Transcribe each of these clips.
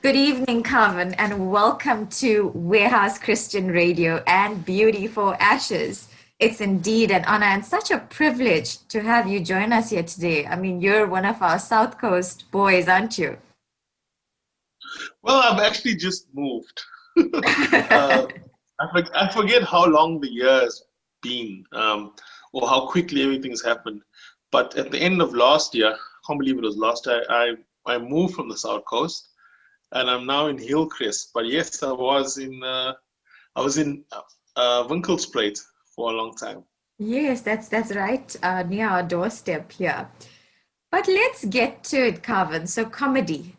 Good evening, Carvin, and welcome to Warehouse Christian Radio and Beauty for Ashes. It's indeed an honor and such a privilege to have you join us here today. I mean, you're one of our South Coast boys, aren't you? Well, I've actually just moved. uh, I forget how long the year has been, or how quickly everything's happened. But at the end of last year, I can't believe it was last year, I moved from the South Coast, and I'm now in Hillcrest. But yes, I was in Winkelspruit for a long time. Yes, that's right, near our doorstep here. But let's get to it, Carvin. So, comedy.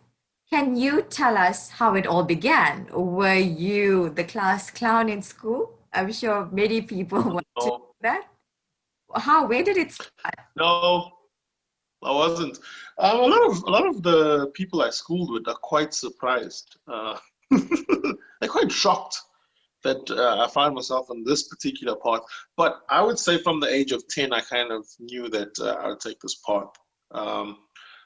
Can you tell us how it all began? Were you the class clown in school? I'm sure many people want to know No, that. Where did it start? no, I wasn't. A lot of the people I schooled with are quite surprised. They're quite shocked that I find myself on this particular path. But I would say from the age of 10, I kind of knew that I would take this path. Um,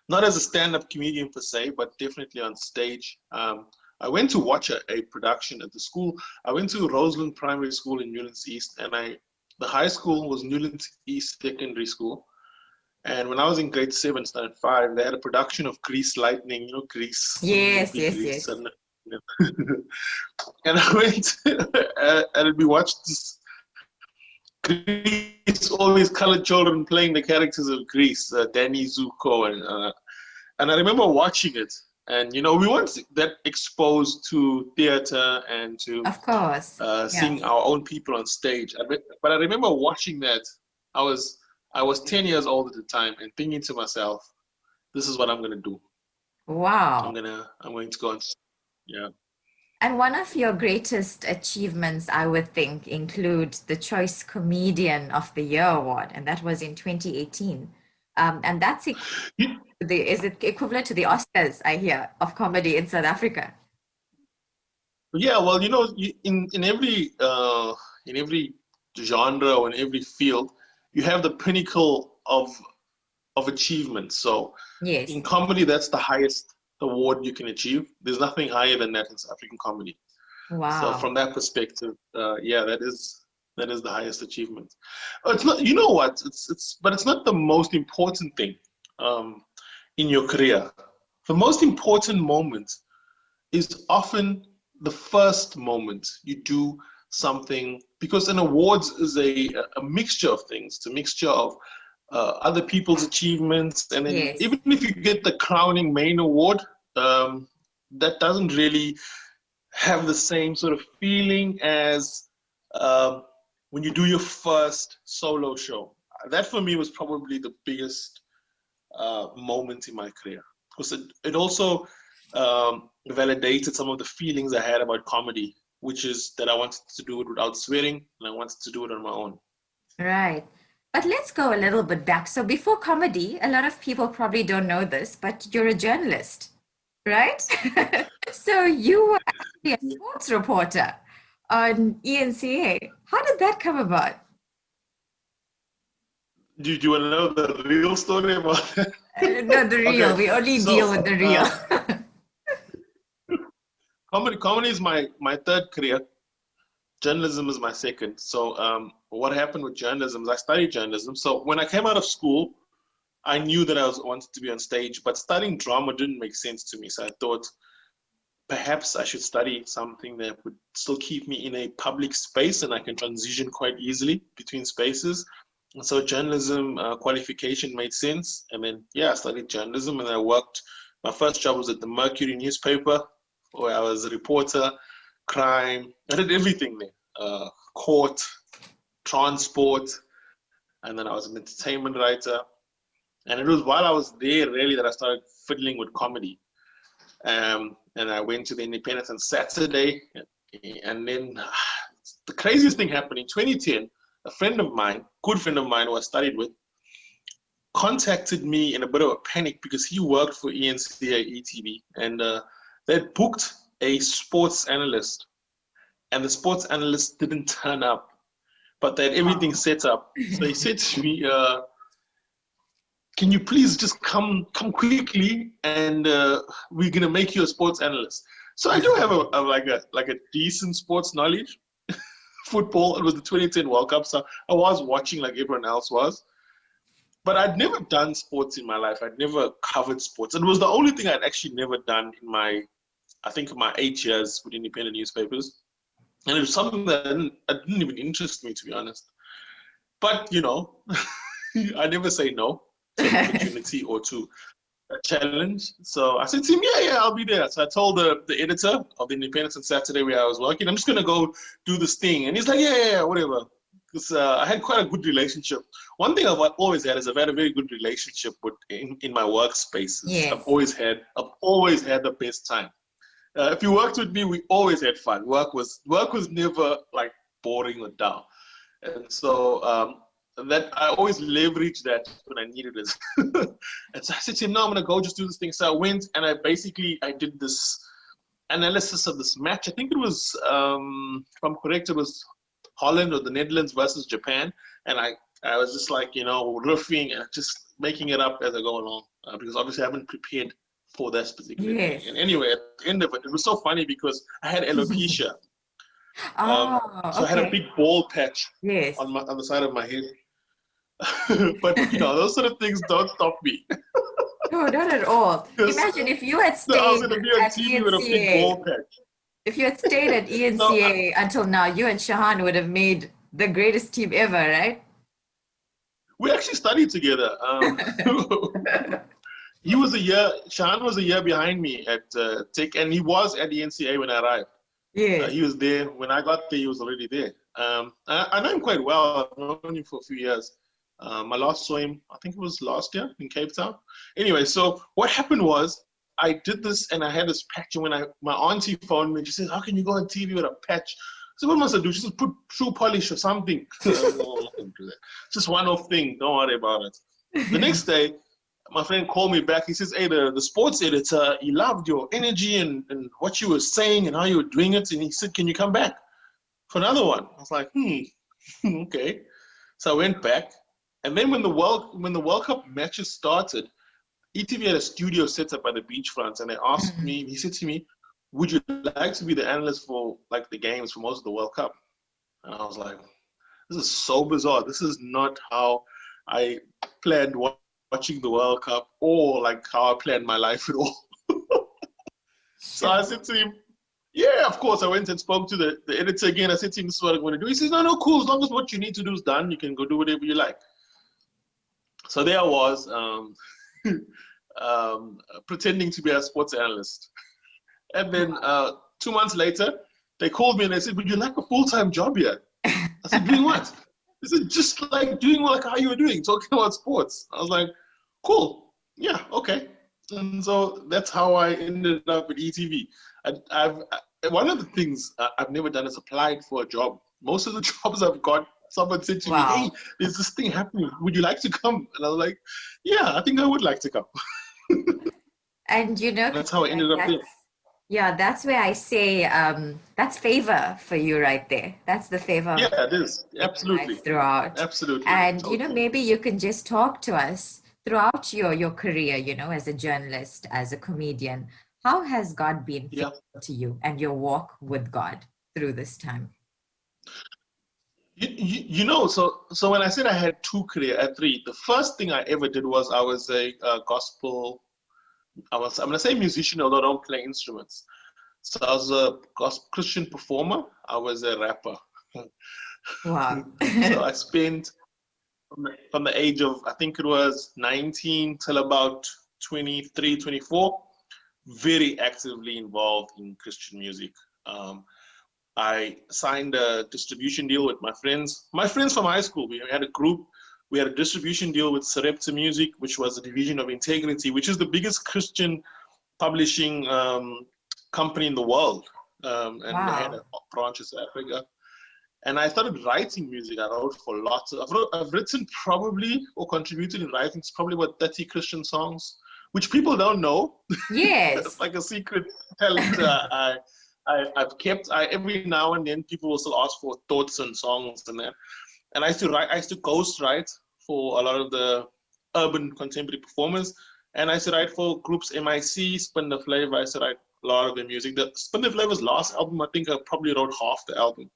Not as a stand-up comedian per se, but definitely on stage. I went to watch a production at the school. I went to Roseland Primary School in Newlands East, and the high school was Newlands East Secondary School. And when I was in grade seven, standard five, they had a production of Grease Lightning, Grease, the Yes, movie yes, Grease. yes. And I went and we watched this Grease, all these colored children playing the characters of Grease, Danny Zuko, and I remember watching it. And we weren't that exposed to theater and to Of course. Yeah. seeing our own people on stage. But I remember watching that. I was I was 10 years old at the time and thinking to myself, this is what I'm gonna do. Wow. I'm going to go and yeah. And one of your greatest achievements, I would think, include the Choice Comedian of the Year award, and that was in 2018. And that's You- is it equivalent to the Oscars, I hear, of comedy in South Africa? Yeah, well, in every genre or in every field, you have the pinnacle of achievement. So Yes. in comedy, that's the highest award you can achieve. There's nothing higher than that in South African comedy. So Wow. from that perspective, yeah, that is the highest achievement. It's not, you know what? But it's not the most important thing um, in your career. The most important moment is often the first moment you do something, because an awards is a mixture of things. It's a mixture of other people's achievements, and then Yes. even if you get the crowning main award, um, that doesn't really have the same sort of feeling as um, when you do your first solo show. That for me was probably the biggest moment in my career, because it also validated some of the feelings I had about comedy, which is that I wanted to do it without swearing and I wanted to do it on my own. Right. But let's go a little bit back. So before comedy, a lot of people probably don't know this, but you're a journalist, right? So you were actually a sports reporter on ENCA. How did that come about? Do you want to know the real story about that? No, the Okay, real. We only deal so with the real. comedy is my third career. Journalism is my second. So what happened with journalism is I studied journalism. So when I came out of school, I knew that wanted to be on stage, but studying drama didn't make sense to me. So I thought perhaps I should study something that would still keep me in a public space and I can transition quite easily between spaces. And so journalism qualification made sense. And then, yeah, I studied journalism and I worked. My first job was at the Mercury newspaper, where I was a reporter, crime. I did everything there, court, transport, and then I was an entertainment writer. And it was while I was there really that I started fiddling with comedy. And I went to the Independence on Saturday, and then the craziest thing happened in 2010. A friend of mine, good friend of mine who I studied with, contacted me in a bit of a panic because he worked for ENCA ETV, and they booked a sports analyst, and the sports analyst didn't turn up, but they had everything Wow. set up. So he said to me, can you please just come quickly, and we're gonna make you a sports analyst. So I do have a decent sports knowledge. Football, it was the 2010 World Cup, so I was watching like everyone else was. But I'd never done sports in my life. I'd never covered sports. And it was the only thing I'd actually never done in my 8 years with independent newspapers. And it was something that didn't even interest me, to be honest. But, I never say no to an opportunity or to a challenge. So I said to him, yeah, I'll be there. So I told the editor of the Independent on Saturday where I was working, I'm just going to go do this thing. And he's like, yeah, whatever. Because I had quite a good relationship. One thing I've always had is I've had a very good relationship in my workspaces. Yes. I've always had the best time. If you worked with me, we always had fun. Work was never like boring or dull. And so that I always leveraged that when I needed it. And so I said to him, no, I'm going to go just do this thing. So I went and I did this analysis of this match. I think it was, if I'm correct, it was Holland or the Netherlands versus Japan. And I was just like, riffing and just making it up as I go along. Because obviously I haven't prepared for this particular thing. And anyway, at the end of it, it was so funny because I had alopecia. So I had a big bald patch on the side of my head. But those sort of things don't stop me. No, not at all. Imagine if you had stayed I was gonna be on TV ENCA, with a big bald patch. If you had stayed at ENCA until now, you and Shahan would have made the greatest team ever, right? We actually studied together. Shahan was a year behind me at Tech, and he was at the NCA when I arrived. Yeah. He was there. When I got there, he was already there. I know him quite well. I've known him for a few years. I last saw him, I think it was last year in Cape Town. Anyway, so what happened was I did this and I had this patch. And when my auntie phoned me, she said, how can you go on TV with a patch? So what must I do? She said, put shoe polish or something. No, I'm not going to do that. It's just one-off thing. Don't worry about it. The next day, my friend called me back. He says, hey, the sports editor, he loved your energy and what you were saying and how you were doing it. And he said, can you come back for another one? I was like, okay. So I went back. And then when the World Cup matches started, ETV had a studio set up by the beachfront, and they asked me, he said to me, would you like to be the analyst for like the games for most of the World Cup? And I was like, this is so bizarre. This is not how I planned watching the World Cup or like how I planned my life at all. So I said to him, yeah, of course. I went and spoke to the editor again. I said to him, this is what I'm going to do. He says, no, cool. As long as what you need to do is done, you can go do whatever you like. So there I was, pretending to be a sports analyst. And then 2 months later, they called me and they said, would you like a full-time job here? I said, doing what? They said, just like doing like how you were doing, talking about sports. I was like, cool. Yeah, okay. And so that's how I ended up at ETV. One of the things I've never done is applied for a job. Most of the jobs I've got, someone said to me, hey, there's this thing happening. Would you like to come? And I was like, yeah, I think I would like to come. And that's how I ended up there. Yeah, that's where I say that's favor for you right there. That's the favor. Yeah, it is. Absolutely. Throughout. Absolutely. And, maybe you can just talk to us throughout your career, as a journalist, as a comedian. How has God been faithful to you and your walk with God through this time? So when I said I had three, the first thing I ever did was I was a gospel, I'm going to say musician, although I don't play instruments. So I was a Christian performer. I was a rapper. Wow. So I spent from the age of, I think it was 19 till about 23, 24, very actively involved in Christian music. I signed a distribution deal with my friends from high school. We had a group. We had a distribution deal with Sarepta Music, which was a division of Integrity, which is the biggest Christian publishing company in the world. And they had a branch in South Africa. And I started writing music. I wrote for lots of, I've written probably or contributed in writing to probably about 30 Christian songs, which people don't know. Yes. It's like a secret talent I've kept. Every now and then people will still ask for thoughts and songs and that. And I used to ghost write for a lot of the urban contemporary performers. And I used to write for groups MIC, Spin the Flavor. I used to write a lot of their music. The Spin the Flavor's last album, I think I probably wrote half the album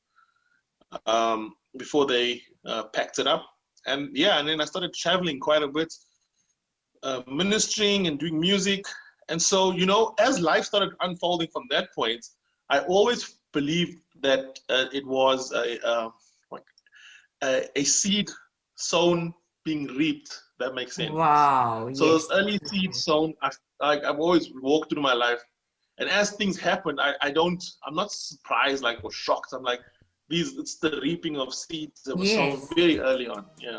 before they packed it up. And yeah, and then I started traveling quite a bit, ministering and doing music. And so, you know, as life started unfolding from that point, I always believed that it was a seed sown being reaped. That makes sense. Wow. So Yes. those early seeds sown, I've always walked through my life, and as things happen, I'm not surprised like or shocked. I'm like, it's the reaping of seeds that were sown Yes. very early on. Yeah.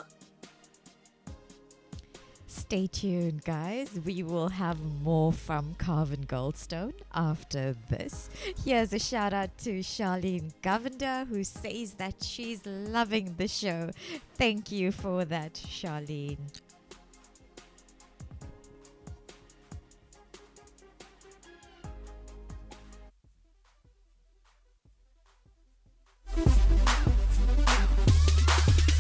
Stay tuned, guys. We will have more from Carvin Goldstone after this. Here's a shout out to Charlene Govender, who says that she's loving the show. Thank you for that, Charlene.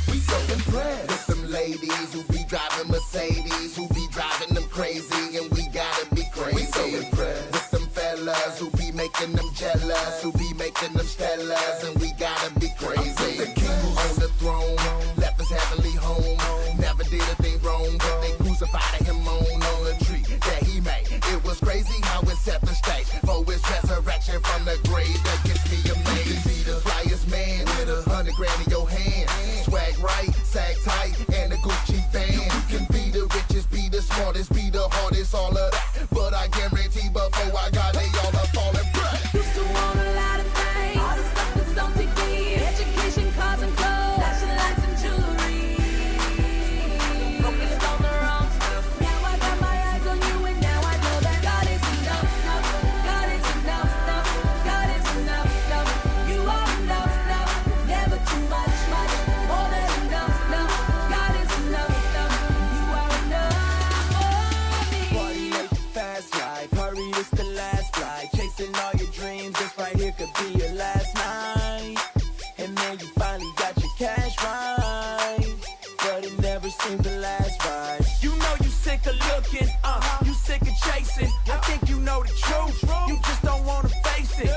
We so impressed with them ladies who be driving Mercedes, who be driving them crazy, and we gotta be crazy. We so impressed with them fellas who be making them jealous, who be making them stellas, and we gotta be crazy. The king on the throne left his heavenly home, never did a thing wrong, but they crucified him on a tree that he made. It was crazy how it set the stage for his resurrection from the grave. That gets me amazed. You see the flyest man with $100 grand in your hand, swag right, sag tight, and a Gucci band. You can be the richest, be the smartest, be the hardest, all of that, but I guarantee before I got they all are falling back. Used to want a lot of things, all the stuff that's on TV, education, cars and clothes, flashing lights and jewelry. Focused on the wrong stuff. Now I got my eyes on you, and now I know that God is enough, enough. God is enough, enough. God is enough, enough. You are enough, enough. Never too much, much. More than enough, enough. God is enough, enough. You are enough for me. Party like the fast life, hurry, it's the last flight. Chasing all your dreams, this right here could be your last night. And then you finally got your cash right, but it never seems to last right. You know you sick of looking, you sick of chasing. I think you know the truth, you just don't wanna face it.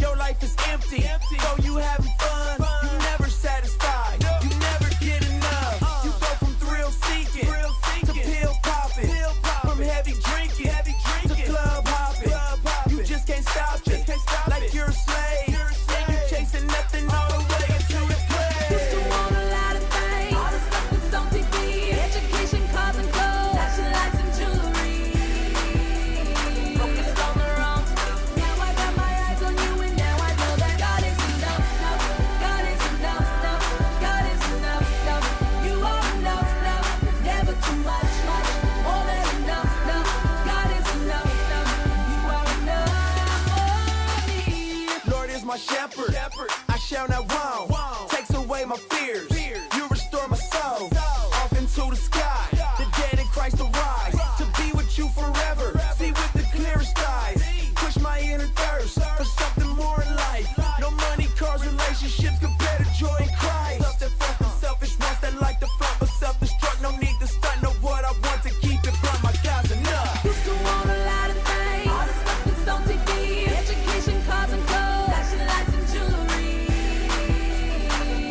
Your life is empty, though you having fun, you never satisfied, you never get enough. You go from thrill seeking to pill popping, from heavy drinking to club hopping. You just can't stop it, like you're a slave, and you chasing nothing all the way into the Used to grave. want a lot of things, all the stuff that's on TV, education, cars and clothes, flashing lights and jewelry. Focused on the wrong stuff. Now I got my eyes on you, and now I know that God is enough, enough. God is enough, enough. God is enough, enough. You are enough, enough. Never too much, much. More than enough, enough. God is enough, enough. You are enough for me. Lord is my shepherd, I shall not want. Takes away my fears, you restore my soul. Off into the sky, the dead in Christ arise. To be with you forever, see with the clearest eyes. Push my inner thirst for something more in life. No money, cars, relationships compare to joy in Christ. Love that front and selfish ones that like the front but self-destruct. No need to stunt, know what I want to keep it blunt. My God's enough. Used to want a lot of things, all the stuff that's on TV, education, cars and clothes, flashing lights and jewelry.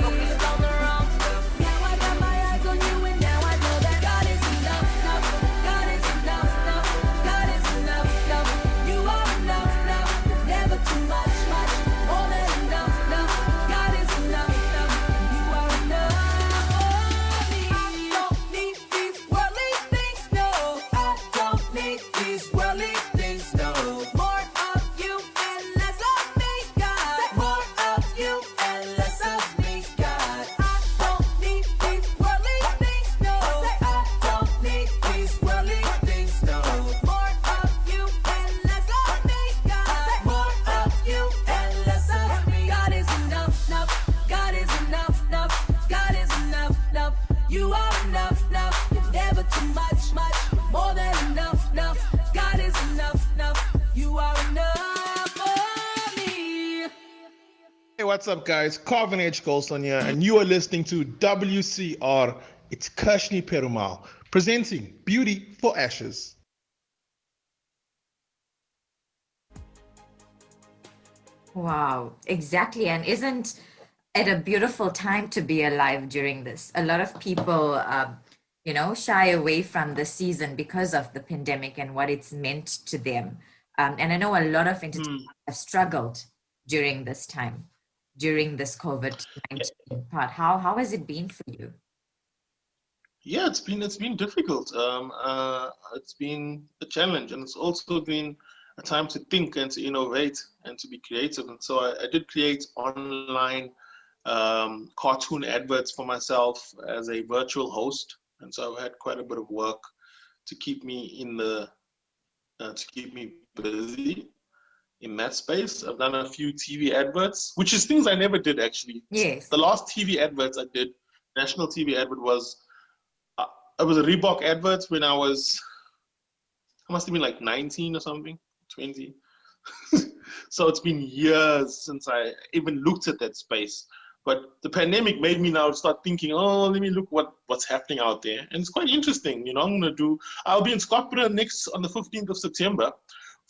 Focused on the wrong stuff. Now I got my eyes on you, and now I know that God is enough, enough. God is enough, enough. God is enough, enough. You are enough, enough. Never too much, much. More than enough, enough. God is enough, enough. You are enough for me. I don't need these worldly things, no. I don't need these worldly things, no. More of you and less of me, God. More of you and less of me, God. I don't need these worldly things, no. I don't need these worldly things, no. More of you and less of me, God. More of you and less of me. God is enough, enough. God is enough, enough. God is enough, enough. You are enough, enough. You're never too much, much. More than enough, enough. God is enough, enough. You are enough for me. Hey, what's up, guys? Carvin Goldstone here, and you are listening to WCR. It's Kirshni Perumal, presenting Beauty for Ashes. Wow, exactly. And isn't it a beautiful time to be alive during this? A lot of people, shy away from the season because of the pandemic and what it's meant to them. And I know a lot of entertainers have struggled during this time, during this COVID-19 part. How has it been for you? Yeah, it's been difficult. It's been a challenge, and it's also been a time to think and to innovate and to be creative. And so I did create online cartoon adverts for myself as a virtual host, and so I had quite a bit of work to keep me to keep me busy in that space. I've done a few TV adverts, which is things I never did actually. Yes. The last TV adverts I did, national TV advert was. It was a Reebok advert when I must have been like 19 or something, 20. So it's been years since I even looked at that space. But the pandemic made me now start thinking, oh, let me look what's happening out there. And it's quite interesting. I'll be in Scotland next on the 15th of September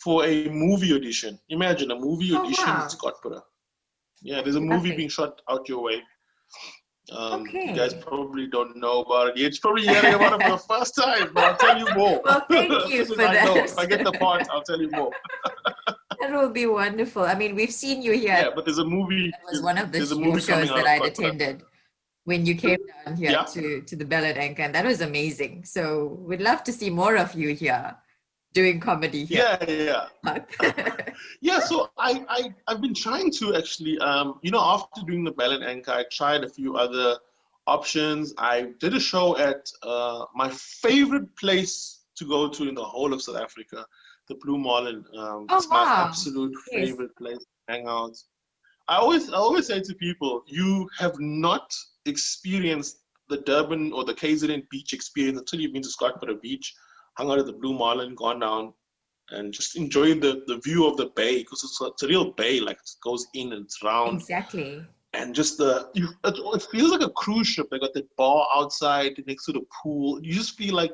for a movie audition. Imagine a movie Oh, audition in wow. Scotland. Yeah, there's a movie Lovely. being shot out your way. You guys Okay. probably don't know about it yet. It's probably hearing about it for the first time, but I'll tell you more. Well, thank As you soon as for I know, if I get the that. part, I'll tell you more. That will be wonderful. I mean, we've seen you here. Yeah, but there's a movie. That was one of There's a your movie coming shows out that of I'd Scotland. attended when you came down here Yeah. to the Bell Anchor, and that was amazing. So we'd love to see more of you here doing comedy here. Yeah. Yeah, so I've been trying to actually, after doing the Bell Anchor, I tried a few other options. I did a show at my favorite place to go to in the whole of South Africa, the Blue Marlin. Oh, It's my wow. absolute Yes. favorite place to hang out. I always say to people, you have not experienced the Durban or the KZN beach experience until you've been to Scottsboro Beach, hung out at the Blue Marlin, gone down, and just enjoying the view of the bay, because it's a real bay, like it goes in and it's round. Exactly. And just it feels like a cruise ship. They got the bar outside next to the pool. You just feel like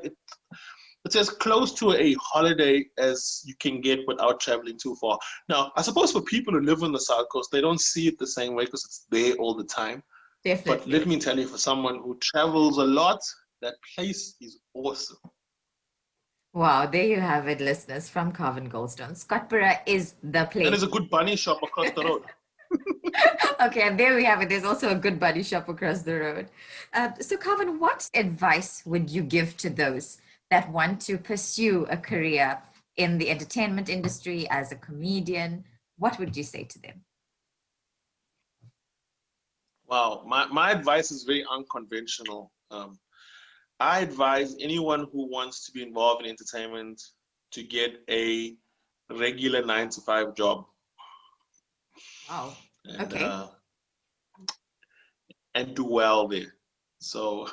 it's as close to a holiday as you can get without traveling too far. Now, I suppose for people who live on the South Coast, they don't see it the same way because it's there all the time. But Definitely. let me tell you, for someone who travels a lot, that place is awesome. Wow, there you have it, listeners, from Carvin Goldstone. Scottsboro is the And place. there's a good bunny shop across the road. Okay, and there we have it. There's also a good buddy shop across the road. So, Carvin, what advice would you give to those that want to pursue a career in the entertainment industry as a comedian? What would you say to them? Wow, my advice is very unconventional. I advise anyone who wants to be involved in entertainment to get a regular 9 to 5 job. Wow. And, Okay. and do well there. So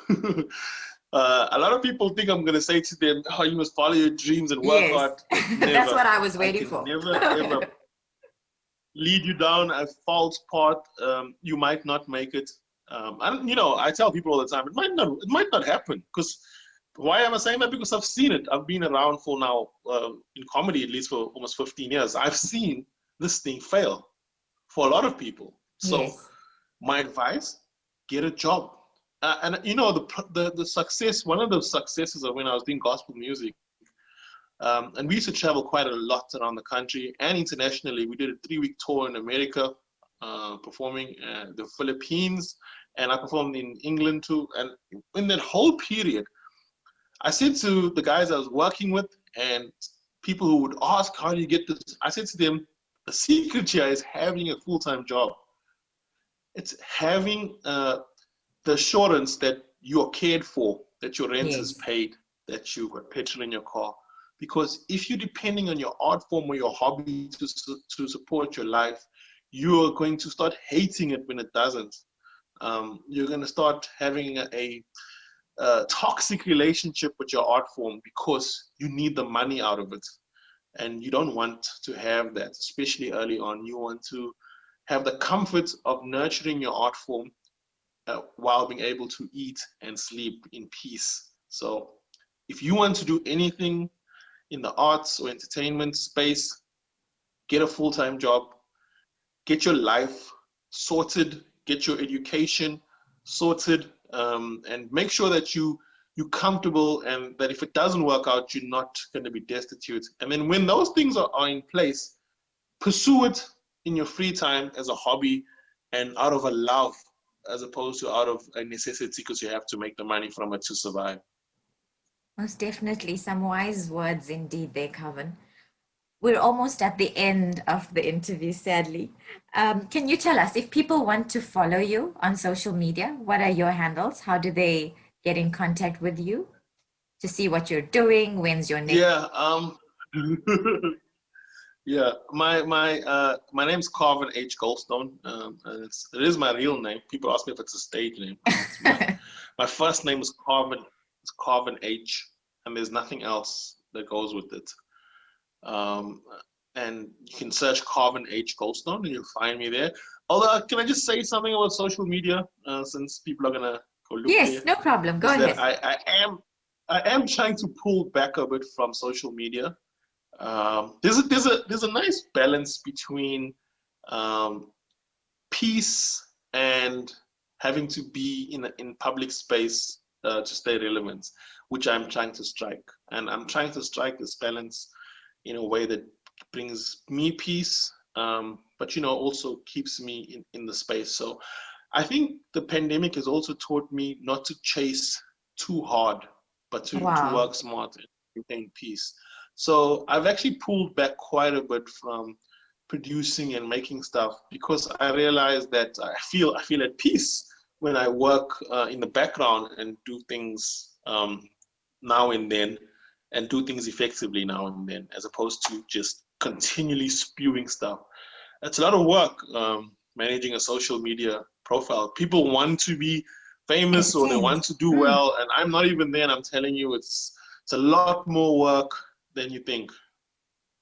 a lot of people think I'm going to say to them, oh, you must follow your dreams and work Yes, hard. that's what I was waiting can for. never, ever lead you down a false path. You might not make it. I tell people all the time, it might not happen. Because why am I saying that? Because I've seen it. I've been around for now, in comedy at least for almost 15 years. I've seen this thing fail for a lot of people. So Yes. my advice, get a job. The success, one of the successes of when I was doing gospel music, and we used to travel quite a lot around the country and internationally. We did a 3-week tour in America, performing the Philippines, and I performed in England too. And in that whole period, I said to the guys I was working with and people who would ask, how do you get this? I said to them, the secret here is having a full-time job. It's having the assurance that you're cared for, that your rent is Yes. paid, that you've got petrol in your car. Because if you're depending on your art form or your hobby to support your life, you are going to start hating it when it doesn't. You're going to start having a toxic relationship with your art form because you need the money out of it. And you don't want to have that, especially early on. You want to have the comfort of nurturing your art form while being able to eat and sleep in peace. So if you want to do anything in the arts or entertainment space, get a full-time job, get your life sorted, get your education sorted, and make sure that you're comfortable, and that if it doesn't work out, you're not going to be destitute. And then when those things are in place, pursue it in your free time as a hobby and out of a love, as opposed to out of a necessity because you have to make the money from it to survive. Most definitely. Some wise words indeed there, Carvin. We're almost at the end of the interview, sadly. Can you tell us, if people want to follow you on social media, what are your handles? How do they get in contact with you to see what you're doing? When's your next? Yeah, yeah. My name's Carvin H. Goldstone. And it is my real name. People ask me if it's a stage name. My first name is Carvin. It's Carvin H. And there's nothing else that goes with it. And you can search Carvin H. Goldstone and you'll find me there. Although, can I just say something about social media, since people are gonna go look Yes, there? no problem. Go Is ahead. that I am trying to pull back a bit from social media. There's a nice balance between peace and having to be in public space to stay relevant, which I'm trying to strike. And I'm trying to strike this balance in a way that brings me peace, but also keeps me in the space. So I think the pandemic has also taught me not to chase too hard, but to Wow. work smart and maintain peace. So I've actually pulled back quite a bit from producing and making stuff because I realized that I feel at peace when I work in the background and do things now and then, and do things effectively now and then, as opposed to just continually spewing stuff. It's a lot of work managing a social media profile. People want to be famous or they want to do well, and I'm not even there. And I'm telling you, it's a lot more work than you think.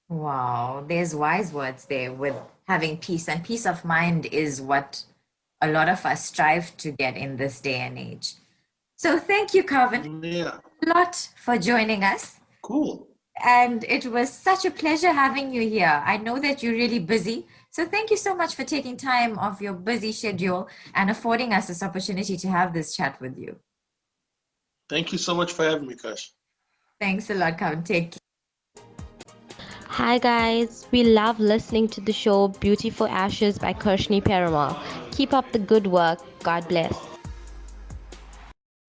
Wow, there's wise words there with having peace, and peace of mind is what a lot of us strive to get in this day and age. So thank you, Carvin, Yeah, a lot for joining us. cool. And it was such a pleasure having you here. I know that you're really busy. So thank you so much for taking time off your busy schedule and affording us this opportunity to have this chat with you. Thank you so much for having me, Kash. Thanks a lot, Carvin. Take care. Hi guys, we love listening to the show Beauty for Ashes by Kirshni Perumal. Keep up the good work. God bless.